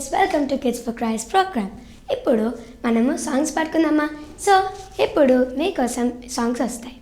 Kids welcome to kids for Christ program. ఇప్పుడు మనము songs పాడుకుందామా? So ఇప్పుడు మీకోసం సాంగ్స్ వస్తాయి.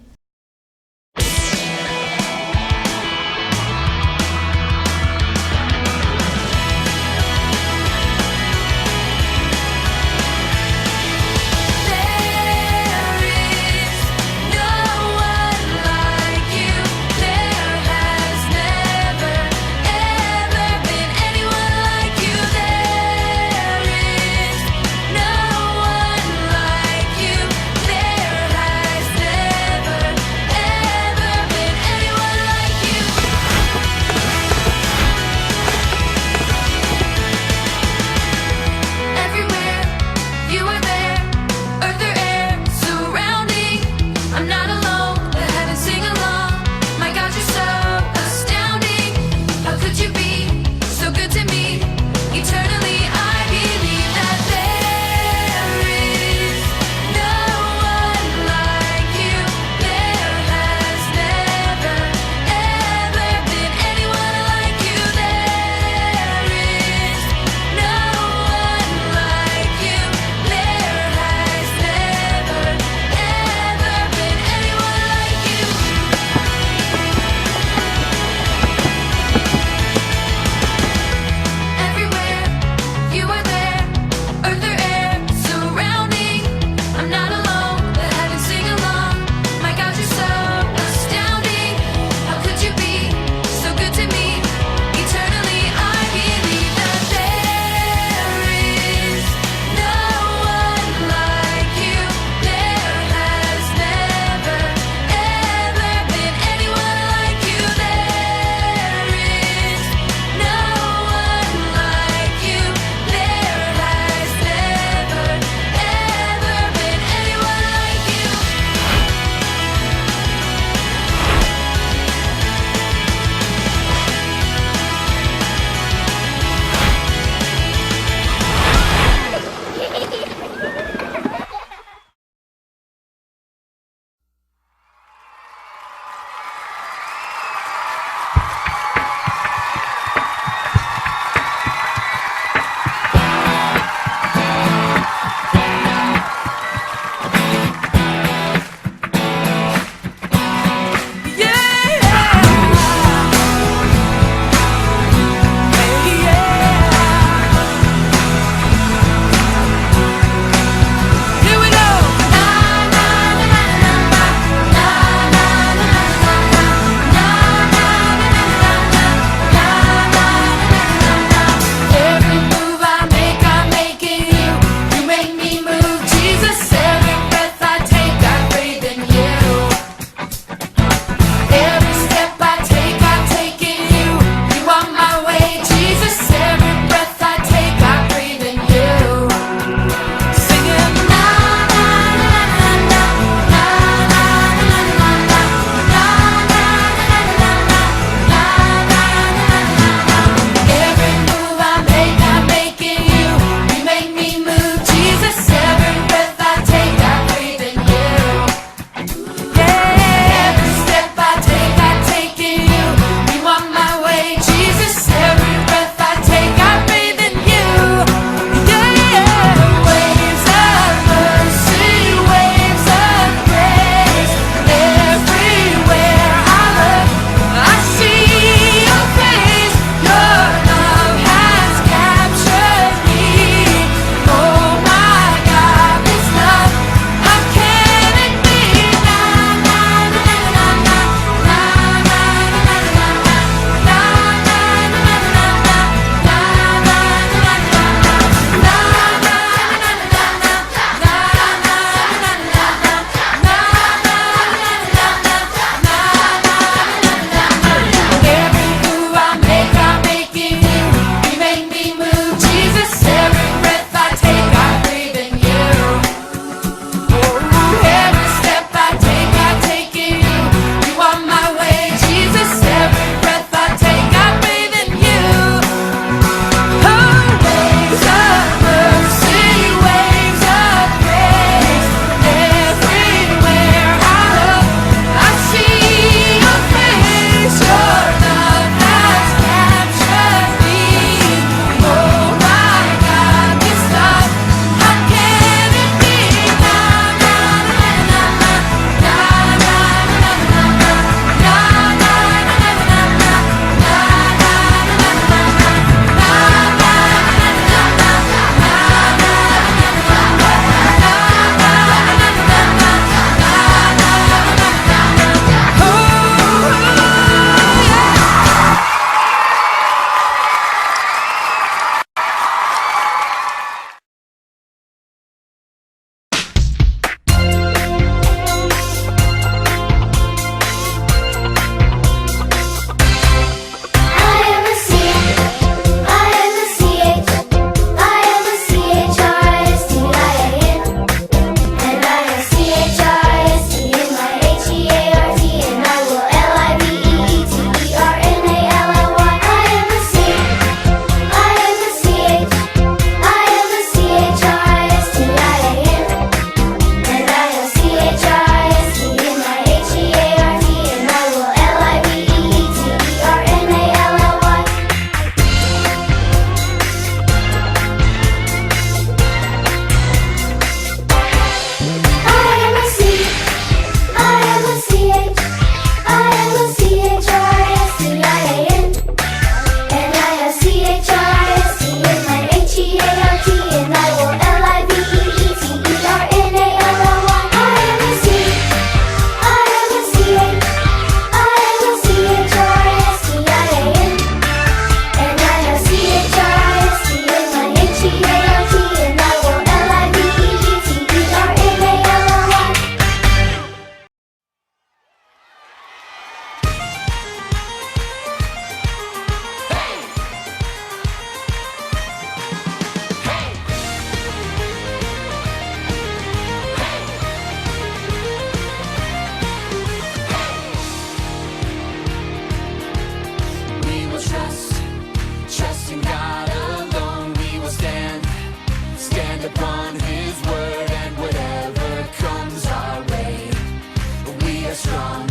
are strong,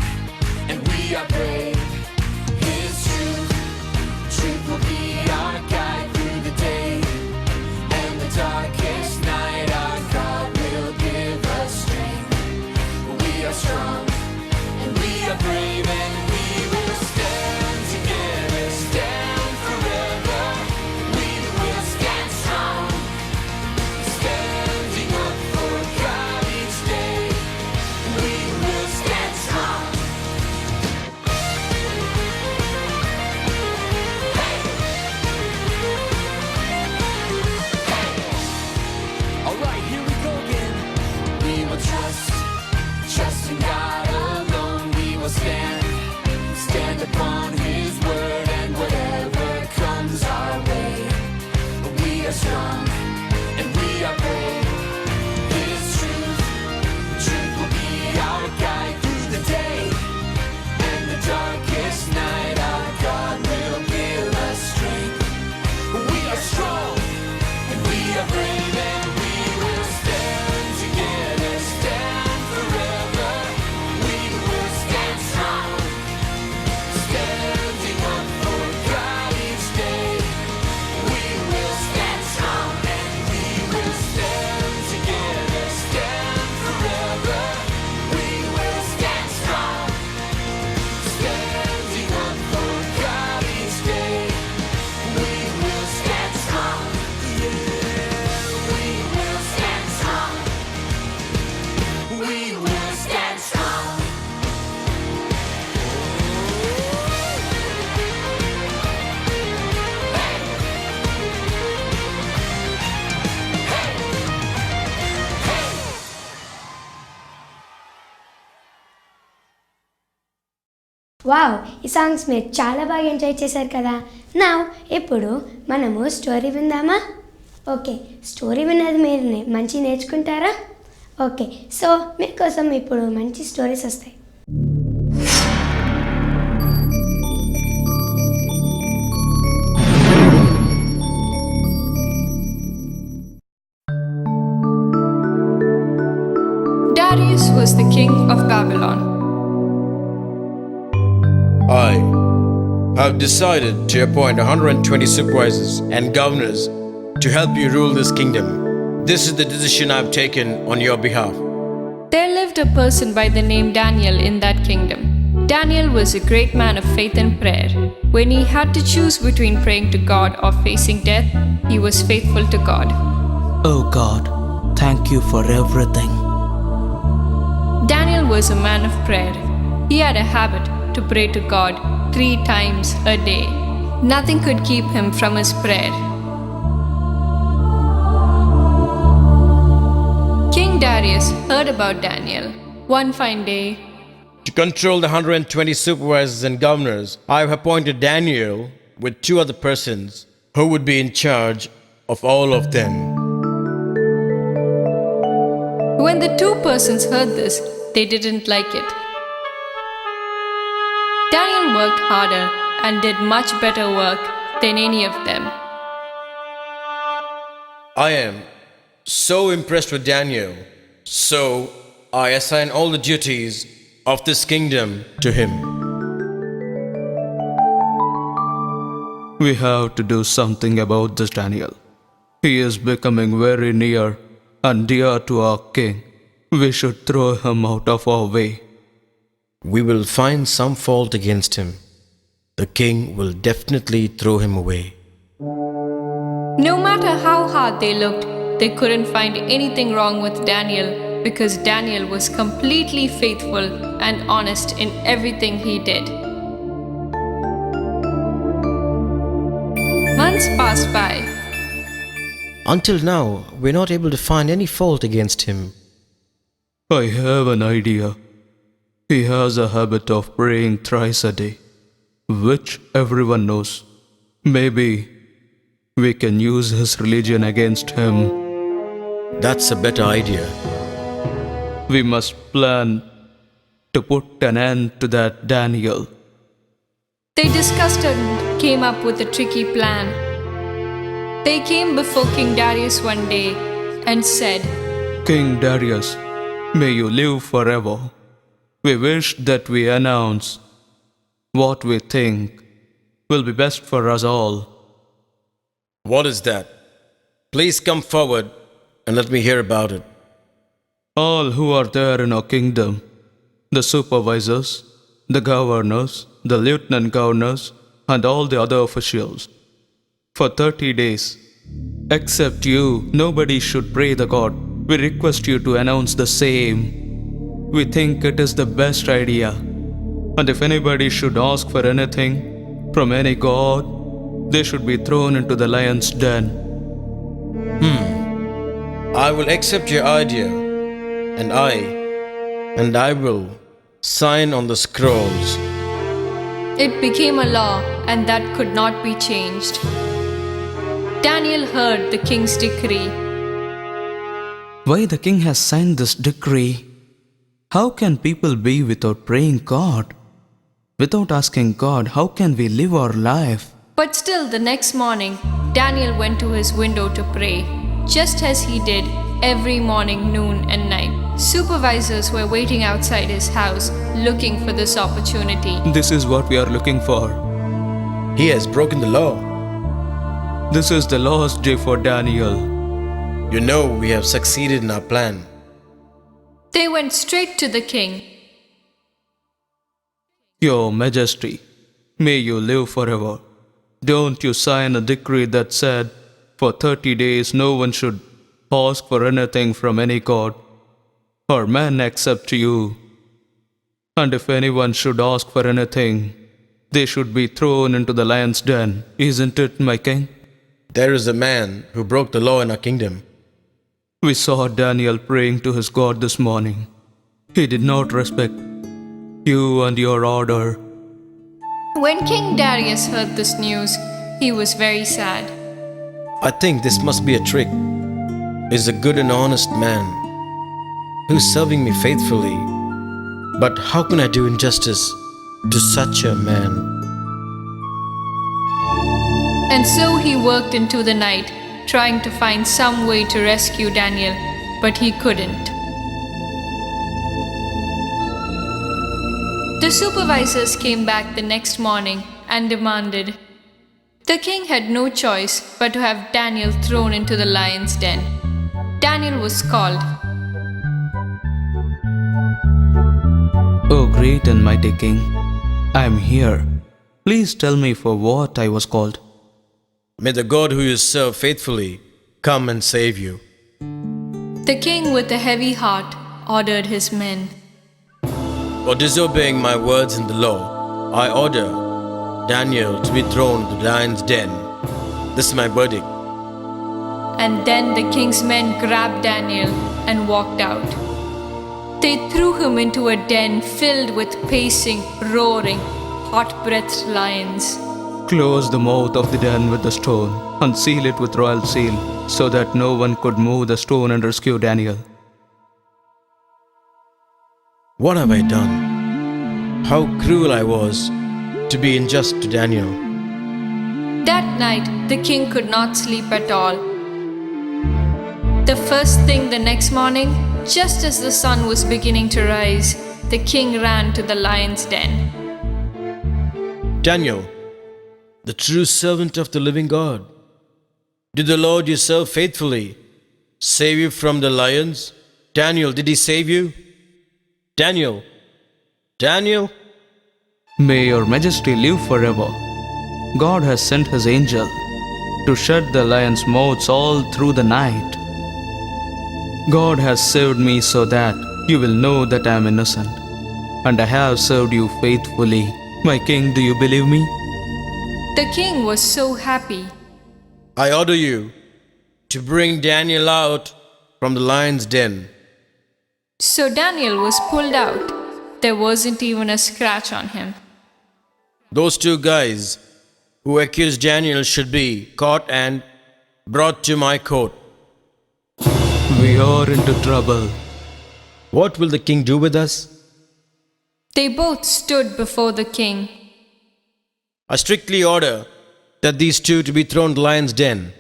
and we are brave. His truth will be our guide through the day, and the darkest night our God will give us strength. We are strong, and we are brave, and we will stand together, stand forever. We will stand strong, standing up for God each day. We will stand strong. Alright, here we go again. We will trust in God alone. We will stand upon His word, and whatever comes our way, we are strong and we are brave. His truth will be our guide through the day, and the darkest night our God will give us strength. We are strong and we are brave, and we will stand together, stand forever. We will stand strong, standing up for God each day. We will stand strong, and we will stand together, stand forever. We will stand strong, standing up for God each day. We will stand strong. We will stand strong. We will stand strong. Wow, ఈ songs మీరు చాలా బాగా enjoy చేశారు కదా. నా ఇప్పుడు మనము story విందామా? ఓకే, స్టోరీ విన్నది మీరు మంచి నేర్చుకుంటారా? ఓకే, సో మీకోసం ఇప్పుడు మంచి స్టోరీస్ వస్తాయి. Darius was the king of Babylon. I have decided to appoint 120 supervisors and governors to help you rule this kingdom. This is the decision I've taken on your behalf. There lived a person by the name Daniel in that kingdom. Daniel was a great man of faith and prayer. When he had to choose between praying to God or facing death, he was faithful to God. Oh God, thank you for everything. Daniel was a man of prayer. He had a habit to pray to God 3 times a day. Nothing could keep him from his prayer. King Darius heard about Daniel. One fine day, To control the 120 supervisors and governors, I have appointed Daniel with 2 other persons who would be in charge of all of them. when the 2 persons heard this, they didn't like it. Daniel worked harder and did much better work than any of them. I am so impressed with Daniel, so I assign all the duties of this kingdom to him. We have to do something about this Daniel. He is becoming very near and dear to our king. We should throw him out of our way. We will find some fault against him. The king will definitely throw him away. No matter how hard they looked, they couldn't find anything wrong with Daniel because Daniel was completely faithful and honest in everything he did. Months passed by. Until now, we're not able to find any fault against him. I have an idea. He has a habit of praying thrice a day, which everyone knows. Maybe we can use his religion against him. That's a better idea. We must plan to put an end to that Daniel. They discussed and came up with a tricky plan. They came before King Darius one day and said, King Darius, may you live forever. we wish that we announce what we think will be best for us all. What is that? Please come forward and let me hear about it. All who are there in our kingdom, the supervisors, the governors, the lieutenant governors, and all the other officials, for 30 days, except you, nobody should pray the God. We request you to announce the same. We think it is the best idea. And if anybody should ask for anything from any god, they should be thrown into the lion's den. I will accept your idea, and I will sign on the scrolls. It became a law, and that could not be changed. Daniel heard the king's decree. Why the king has signed this decree? How can people be without praying God? Without asking God, how can we live our life? But still, the next morning, Daniel went to his window to pray, just as he did every morning, noon, and night. Supervisors were waiting outside his house, looking for this opportunity. This is what we are looking for. He has broken the law. This is the last day for Daniel. You know we have succeeded in our plan. They went straight to the king. Your Majesty, may you live forever. Don't you sign a decree that said, for 30 days no one should ask for anything from any god or man except you. And if anyone should ask for anything, they should be thrown into the lion's den. Isn't it, my king? There is a man who broke the law in our kingdom. We saw Daniel praying to his God this morning. He did not respect you and your order. When King Darius heard this news, he was very sad. I think this must be a trick. He's a good and honest man who's serving me faithfully. But how can I do injustice to such a man? And so he worked into the night, trying to find some way to rescue Daniel, but he couldn't. The supervisors came back the next morning and demanded. The king had no choice but to have Daniel thrown into the lion's den. Daniel was called. O great and mighty king, I am here. Please tell me for what I was called. May the God who you serve faithfully come and save you. The king, with a heavy heart, ordered his men. For disobeying my words in the law, I order Daniel to be thrown into the lion's den. This is my verdict. And then the king's men grabbed Daniel and walked out. They threw him into a den filled with pacing, roaring, hot-breathed lions. Close the mouth of the den with a stone and seal it with royal seal so that no one could move the stone and rescue Daniel. What have I done? How cruel I was to be unjust to Daniel. That night, the king could not sleep at all. The first thing the next morning, just as the sun was beginning to rise, the king ran to the lion's den. Daniel, the true servant of the living God, did the Lord you serve faithfully save you from the lions? Daniel, did he save you? Daniel, Daniel? May your majesty live forever. God has sent his angel to shut the lions' mouths all through the night. God has saved me so that you will know that I am innocent, and I have served you faithfully. My king, do you believe me? The king was so happy. I order you to bring Daniel out from the lion's den. So Daniel was pulled out. There wasn't even a scratch on him. Those two guys who accused Daniel should be caught and brought to my court. We are into trouble. What will the king do with us? They both stood before the king. I strictly order that these two to be thrown to the lion's den.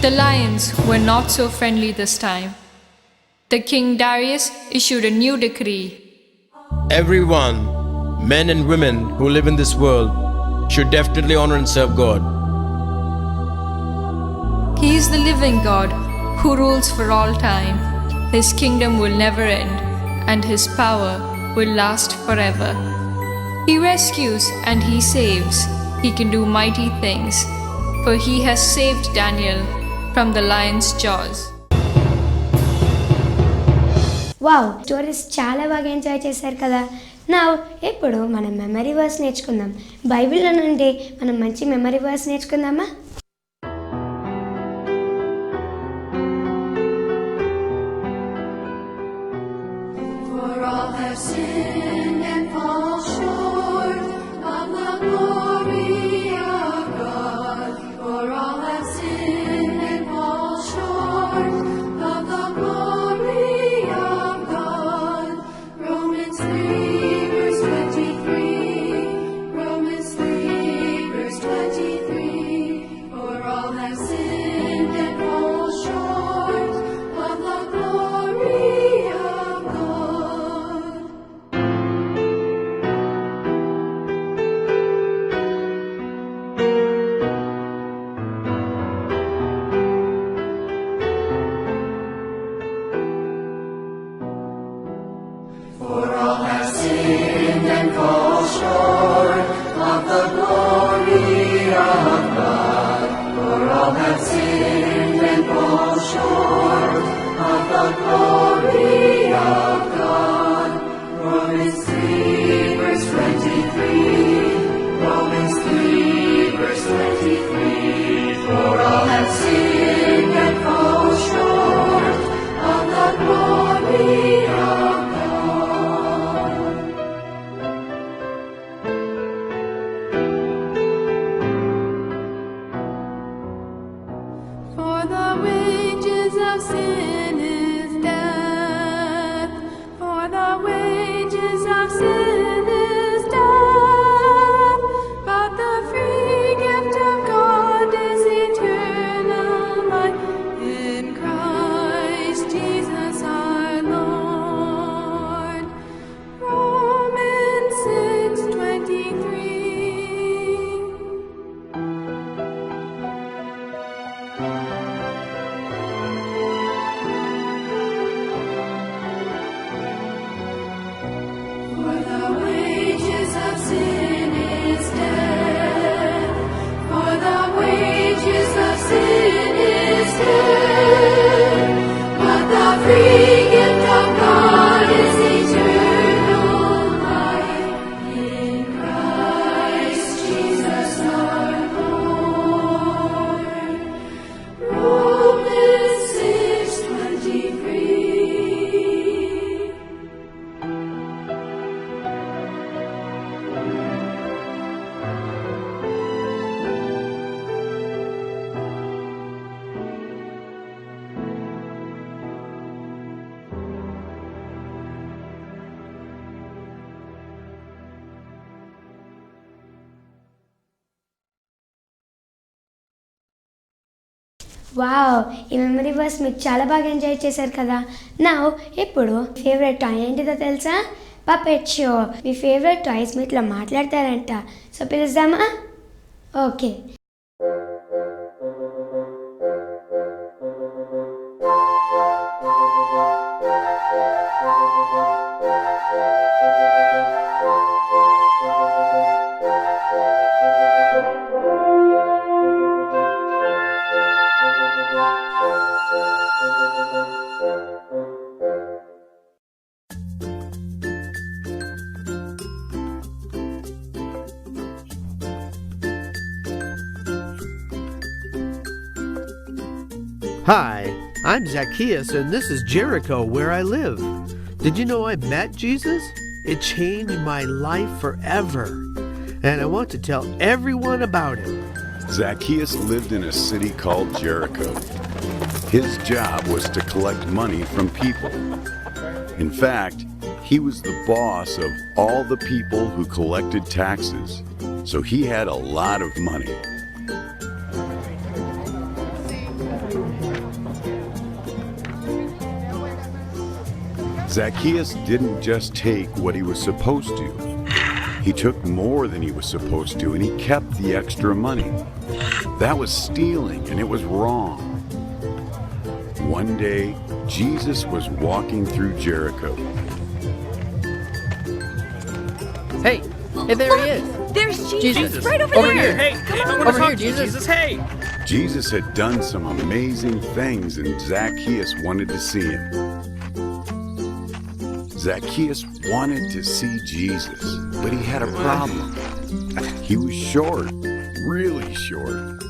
The lions were not so friendly this time. The king Darius issued a new decree. Everyone, men and women who live in this world, should definitely honor and serve God. He is the living God who rules for all time. His kingdom will never end, and His power will last forever. He rescues and He saves. He can do mighty things, for He has saved Daniel from the lion's jaws. Wow, stories చాలా బాగా enjoy చేశారు కదా. నా ఇప్పుడు మనం memory verse నేర్చుకుందాం. బైబిల్లో నుండి మనం మంచి మెమరీ వర్స్ నేర్చుకుందామా? For all have sinned and fall short of the glory of God. For all have sinned and fall short of the glory of God. Romans 3 verse 23. Romans 3 verse 23. For all have sinned and fall short of the glory of God. For all have sinned and fall short of the glory of God. For all have sinned and fall short of the glory of God. Romans 3 verse 23. Romans 3 verse 23. For all have sinned and fall short of the glory of God. For the wages of sin is death. For the wages of sin is death. But the free gift of God is eternal life in Christ Jesus our Lord. Romans 6:23. For the wages of sin is death. For the wages of sin is death. But the free gift of God is eternal life in Christ Jesus our Lord. Romans 6:23. Wow, ఈ memory verse మీరు చాలా బాగా enjoy చేశారు కదా. నా ఇప్పుడు favourite toy ఏంటిదో తెలుసా? Puppet show. మీ ఫేవరెట్ టాయ్స్ మీట్లో మాట్లాడతారంట. సో పిలుద్దామా? Okay. Hi, I'm Zacchaeus, and this is Jericho, where I live. Did you know I met Jesus? It changed my life forever, and I want to tell everyone about it. Zacchaeus lived in a city called Jericho. His job was to collect money from people. In fact, he was the boss of all the people who collected taxes, so he had a lot of money. Zacchaeus didn't just take what he was supposed to. He took more than he was supposed to, and he kept the extra money. That was stealing, and it was wrong. One day, Jesus was walking through Jericho. Hey, there he is. There's Jesus. Right over Over there. here. Come on. Over here, Jesus. Hey. Jesus had done some amazing things, and Zacchaeus wanted to see him. Zacchaeus wanted to see Jesus, but he had a problem. He was short, really short.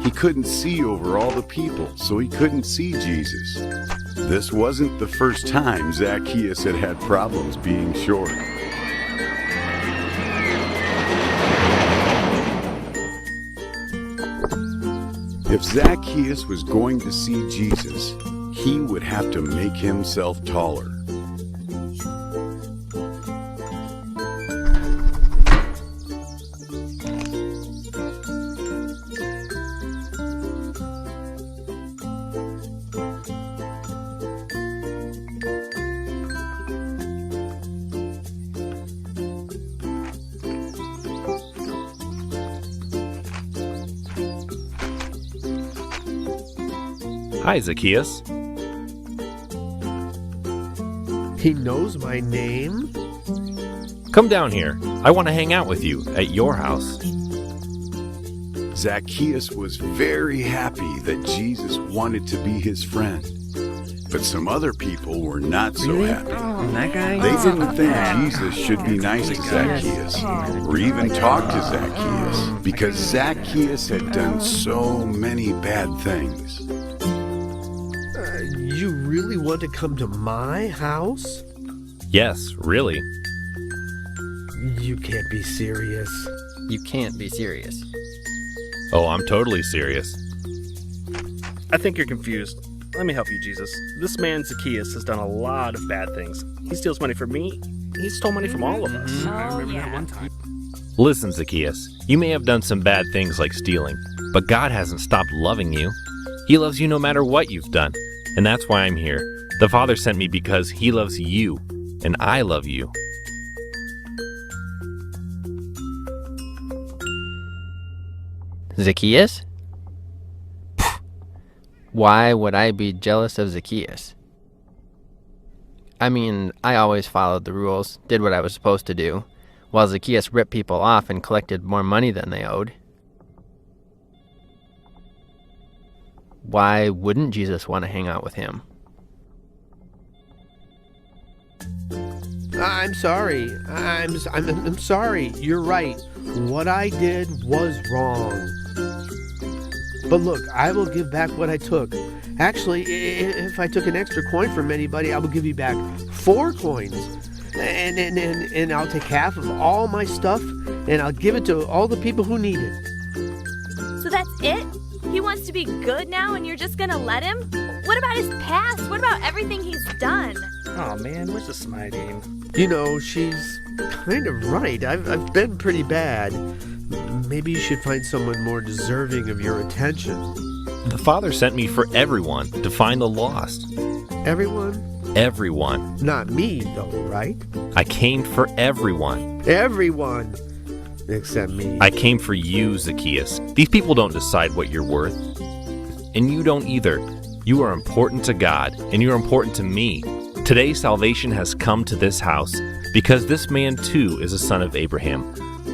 He couldn't see over all the people, so he couldn't see Jesus. This wasn't the first time Zacchaeus had had problems being short. If Zacchaeus was going to see Jesus, he would have to make himself taller. Hi, Zacchaeus. He knows my name? Come down here. I want to hang out with you at your house. Zacchaeus was very happy that Jesus wanted to be his friend. But some other people were not so happy. That guy? They didn't think Jesus should be nice to Zacchaeus or even talk to Zacchaeus because Zacchaeus had done so many bad things. You really want to come to my house? Yes, really. You can't be serious. You can't be serious. Oh, I'm totally serious. I think you're confused. Let me help you, Jesus. This man Zacchaeus has done a lot of bad things. He steals money from me. He stole money from all of us. I remember that one time. Listen, Zacchaeus, you may have done some bad things like stealing, but God hasn't stopped loving you. He loves you no matter what you've done, and that's why I'm here. The Father sent me because He loves you, and I love you. Zacchaeus? Why would I be jealous of Zacchaeus? I mean, I always followed the rules, did what I was supposed to do, while Zacchaeus ripped people off and collected more money than they owed. Why wouldn't Jesus want to hang out with him? I'm sorry. I'm sorry. You're right. What I did was wrong. But look, I will give back what I took. Actually, if I took an extra coin from anybody, I will give you back 4 coins. And I'll take half of all my stuff, and I'll give it to all the people who need it. So that's it? He wants to be good now and you're just gonna let him? What about his past? What about everything he's done? Oh man, where's the smiting? You know, she's kind of right. I've been pretty bad. Maybe you should find someone more deserving of your attention. The Father sent me for everyone to find the lost. Everyone? Everyone. Not me, though, right? I came for everyone. Everyone! Except me. I came for you, Zacchaeus. These people don't decide what you're worth. And you don't either. You are important to God, and you're important to me. Today, salvation has come to this house because this man too is a son of Abraham.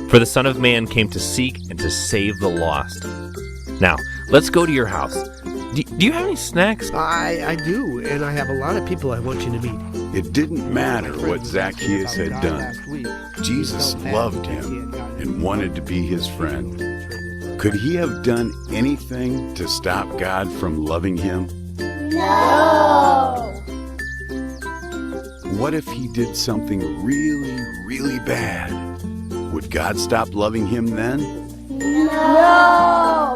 For the Son of Man came to seek and to save the lost. Now, let's go to your house. Do you have any snacks? I do, and I have a lot of people I want you to meet. It didn't matter what Zacchaeus had done. Jesus loved him and wanted to be his friend. Could he have done anything to stop God from loving him? No! What if he did something really, really bad? Would God stop loving him then? No!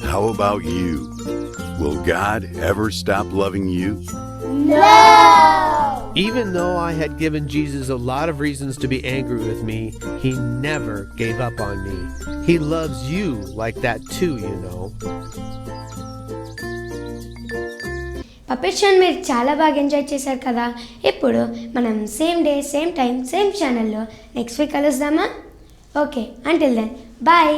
How about you? Will God ever stop loving you? No! Even though I had given Jesus a lot of reasons to be angry with me, he never gave up on me. He loves you like that too, you know. Puppet షోని మీరు చాలా బాగా enjoy చేశారు కదా. ఇప్పుడు మనం same day same time same ఛానల్లో next week కలుద్దామా? Okay, until then bye.